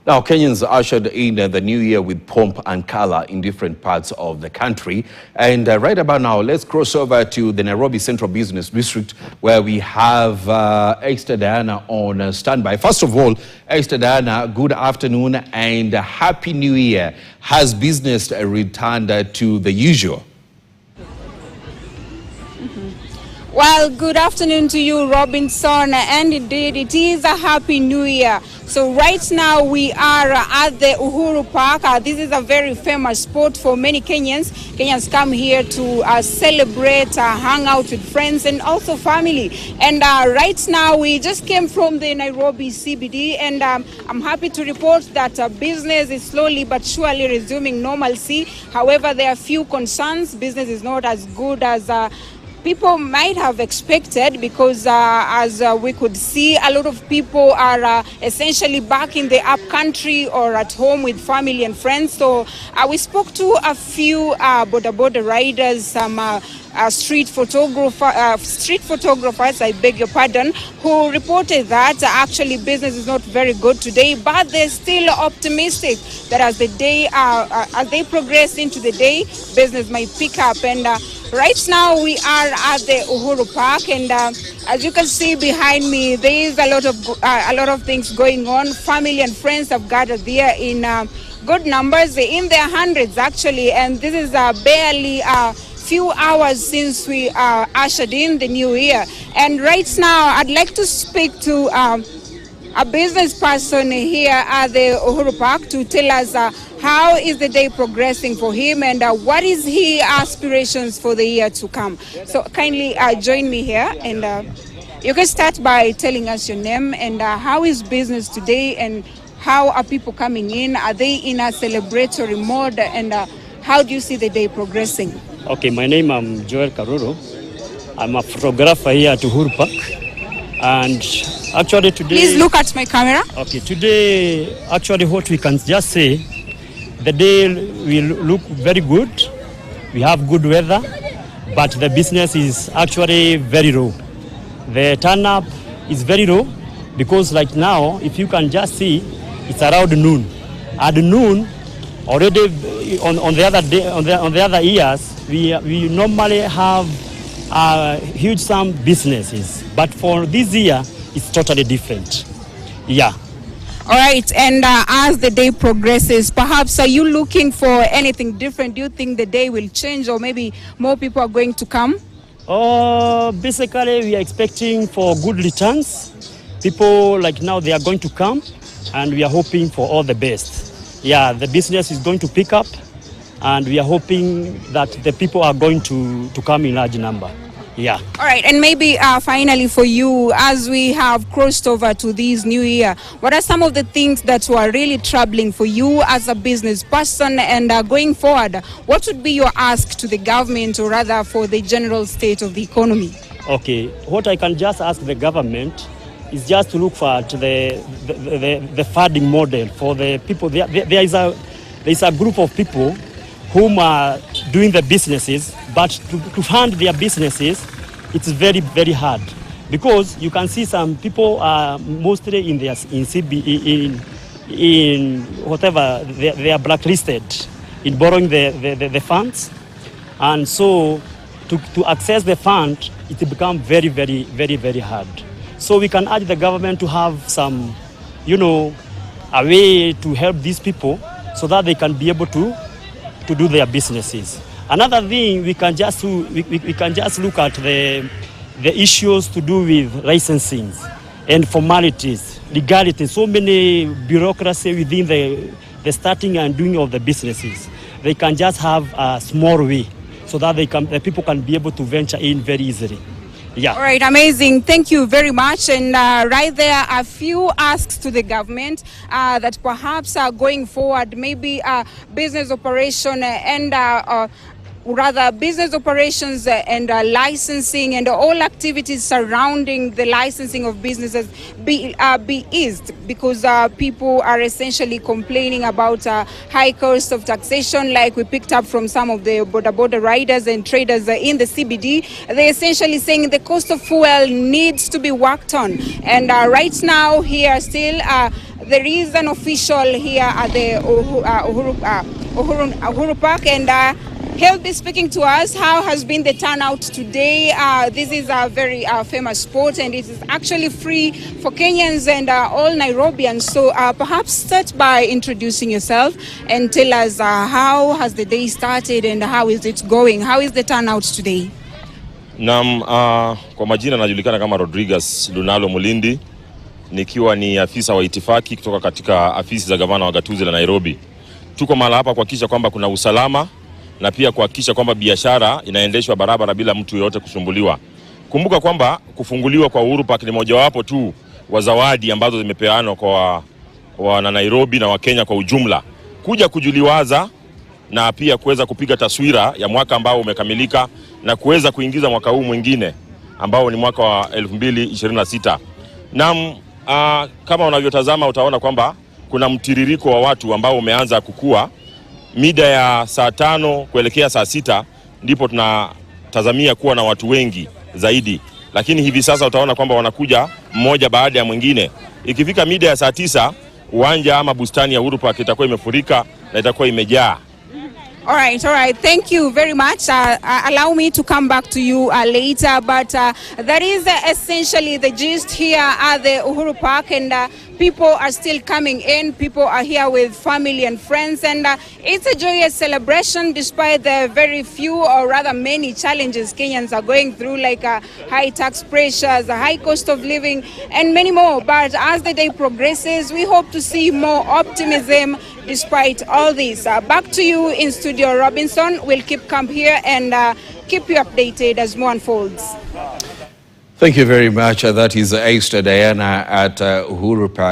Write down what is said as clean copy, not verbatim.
Now, Kenyans ushered in the new year with pomp and color in different parts of the country. And right about now, let's cross over to the Nairobi Central Business District, where we have Esther Diana on standby. First of all, Esther Diana, good afternoon and Happy New Year. Has business returned to the usual? Well, good afternoon to you, Robinson, and indeed it is a Happy New Year. So right now we are at the Uhuru Park. This is a very famous spot for many Kenyans. Kenyans come here to celebrate, hang out with friends and also family. And right now we just came from the Nairobi CBD, and I'm happy to report that business is slowly but surely resuming normalcy. However, there are few concerns. Business is not as good as people might have expected, because as we could see, a lot of people are essentially back in the up country or at home with family and friends. So we spoke to a few border riders, some street photographers, I beg your pardon, who reported that actually business is not very good today, but they're still optimistic that as the day, as they progress into the day, business might pick up. And right now we are at the Uhuru Park, and as you can see behind me, there is a lot of things going on. Family and friends have gathered there in good numbers, in their hundreds actually, and this is barely few hours since we ushered in the new year. And right now I'd like to speak to a business person here at the Uhuru Park to tell us how is the day progressing for him, and what is his aspirations for the year to come. So kindly join me here, and you can start by telling us your name and how is business today, and how are people coming in? Are they in a celebratory mode, and how do you see the day progressing? Okay, my name is Joel Karuru. I'm a photographer here at Uhuru Park. And actually today... Please look at my camera. Okay, today actually what we can just say, the day will look very good. We have good weather, but the business is actually very low. The turn-up is very low, because like now, if you can just see, it's around noon. At noon, already on the other day, on the other years, we normally have huge some businesses, but for this year it's totally different. Yeah. All right, and as the day progresses, perhaps are you looking for anything different? Do you think the day will change, or maybe more people are going to come? Basically we are expecting for good returns. People like now, they are going to come, and we are hoping for all the best. Yeah, the business is going to pick up, and we are hoping that the people are going to come in large number. Yeah. All right, and maybe finally for you, as we have crossed over to this new year, what are some of the things that were really troubling for you as a business person, and going forward, what would be your ask to the government, or rather for the general state of the economy? Okay, what I can just ask the government is just to look for the funding model for the people. There is a group of people whom are doing the businesses, but to fund their businesses, it's very, very hard, because you can see some people are mostly in whatever they are blacklisted in borrowing the funds, and so to access the fund, it becomes very, very, very, very hard. So we can urge the government to have some, a way to help these people so that they can be able to do their businesses. Another thing, we can just look at the issues to do with licensing and formalities, legalities. So many bureaucracy within the starting and doing of the businesses. They can just have a small way so that the people can be able to venture in very easily. Yeah. All right, amazing. Thank you very much. And right there, a few asks to the government that perhaps going forward, maybe business operation and rather business operations and licensing and all activities surrounding the licensing of businesses be eased, because people are essentially complaining about high cost of taxation, like we picked up from some of the border riders and traders in the CBD. They're essentially saying the cost of fuel needs to be worked on. And right now here still there is an official here at the Uhuru Park, and he'll be speaking to us. How has been the turnout today? This is a very famous sport, and it is actually free for Kenyans and all Nairobians. So perhaps start by introducing yourself and tell us how has the day started and how is it going? How is the turnout today? Naam, kwa majina najulikana kama Rodriguez Lunalo Mulindi, nikiwa ni afisa wa itifaki kutoka katika afisi za gavana wa gatuzi la Nairobi. Tuko mahali hapa kuhakikisha kwamba kuna usalama na pia kuhakikisha kwamba biashara inaendeshwa barabara bila mtu yeyote kusumbuliwa. Kumbuka kwamba kufunguliwa kwa Uhuru Park ni mojawapo tu wa zawadi ambazo zimepeanwa kwa wana Nairobi na wa Kenya kwa ujumla, kuja kujuliwaza na pia kuweza kupiga taswira ya mwaka ambao umekamilika na kuweza kuingiza mwaka huu mwingine ambao ni mwaka wa 2026. Na kama unavyotazama utaona kwamba kuna mtiririko wa watu ambao umeanza kukua. Mida ya saa 5 kuelekea saa 6 ndipo tunatazamia kuwa na watu wengi zaidi, lakini hivi sasa utaona kwamba wanakuja mmoja baada ya mwingine. Ikifika mida ya saa 9 uwanja ama bustani ya Uhuru Park itakuwa imefurika na itakuwa imejaa. All right. Thank you very much. Allow me to come back to you later, but that is essentially the gist here at the Uhuru Park, and people are still coming in. People are here with family and friends, and it's a joyous celebration despite the very few, or rather many, challenges Kenyans are going through, like high tax pressures, a high cost of living, and many more. But as the day progresses, we hope to see more optimism despite all this. Back to you in studio, Robinson. We'll keep camp here and keep you updated as more unfolds. Thank you very much. That is Esther Diana at Uhuru Park.